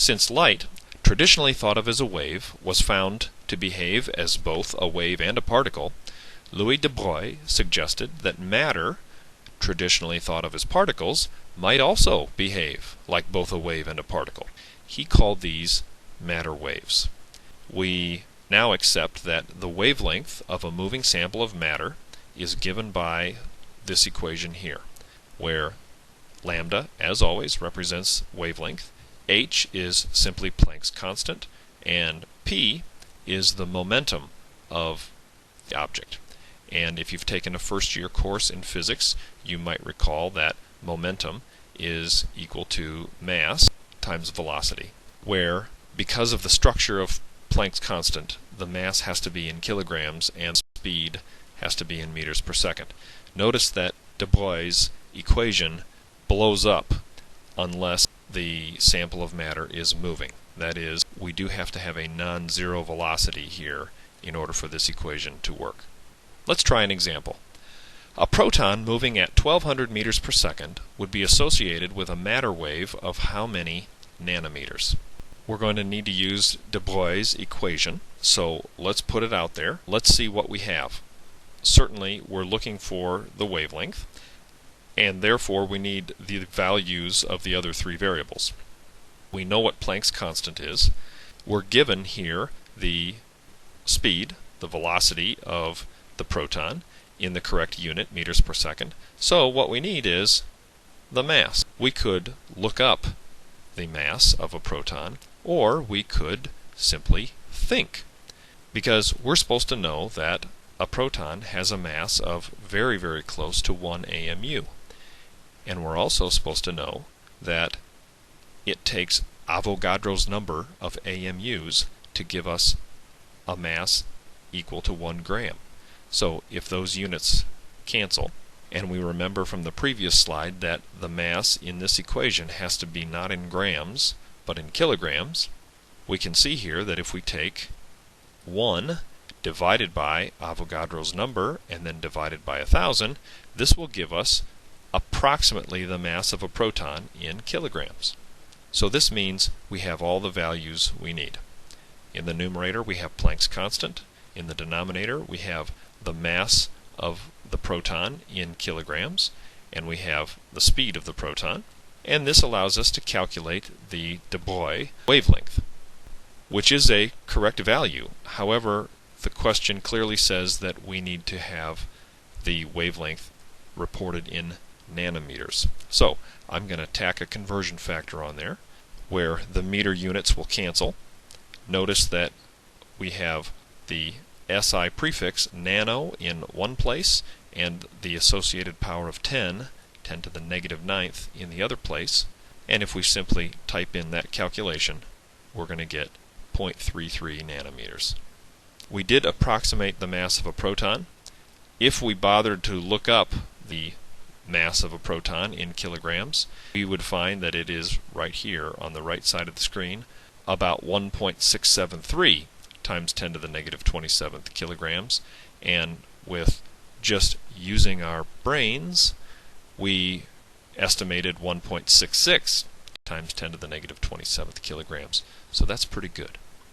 Since light, traditionally thought of as a wave, was found to behave as both a wave and a particle, Louis de Broglie suggested that matter, traditionally thought of as particles, might also behave like both a wave and a particle. He called these matter waves. We now accept that the wavelength of a moving sample of matter is given by this equation here, where lambda, as always, represents wavelength, h is simply Planck's constant, and p is the momentum of the object. And if you've taken a first-year course in physics, you might recall that momentum is equal to mass times velocity, where because of the structure of Planck's constant, the mass has to be in kilograms and speed has to be in meters per second. Notice that de Broglie's equation blows up unless the sample of matter is moving. That is, we do have to have a non-zero velocity here in order for this equation to work. Let's try an example. A proton moving at 1200 meters per second would be associated with a matter wave of how many nanometers? We're going to need to use de Broglie's equation, so let's put it out there. Let's see what we have. Certainly, we're looking for the wavelength, and therefore we need the values of the other three variables. We know what Planck's constant is. We're given here the speed, the velocity of the proton in the correct unit, meters per second. So what we need is the mass. We could look up the mass of a proton, or we could simply think, because we're supposed to know that a proton has a mass of very, very close to 1 AMU. And we're also supposed to know that it takes Avogadro's number of AMUs to give us a mass equal to 1 gram. So if those units cancel, and we remember from the previous slide that the mass in this equation has to be not in grams, but in kilograms, we can see here that if we take 1 divided by Avogadro's number and then divided by 1,000, this will give us approximately the mass of a proton in kilograms. So this means we have all the values we need. In the numerator we have Planck's constant. In the denominator we have the mass of the proton in kilograms, and we have the speed of the proton, and this allows us to calculate the de Broglie wavelength, which is a correct value. However, the question clearly says that we need to have the wavelength reported in nanometers. So I'm going to tack a conversion factor on there where the meter units will cancel. Notice that we have the SI prefix nano in one place and the associated power of 10 to the negative ninth in the other place. And if we simply type in that calculation, we're going to get 0.33 nanometers. We did approximate the mass of a proton. If we bothered to look up the mass of a proton in kilograms, we would find that it is right here on the right side of the screen, about 1.673 times 10 to the negative 27th kilograms. And with just using our brains, we estimated 1.66 times 10 to the negative 27th kilograms. So that's pretty good.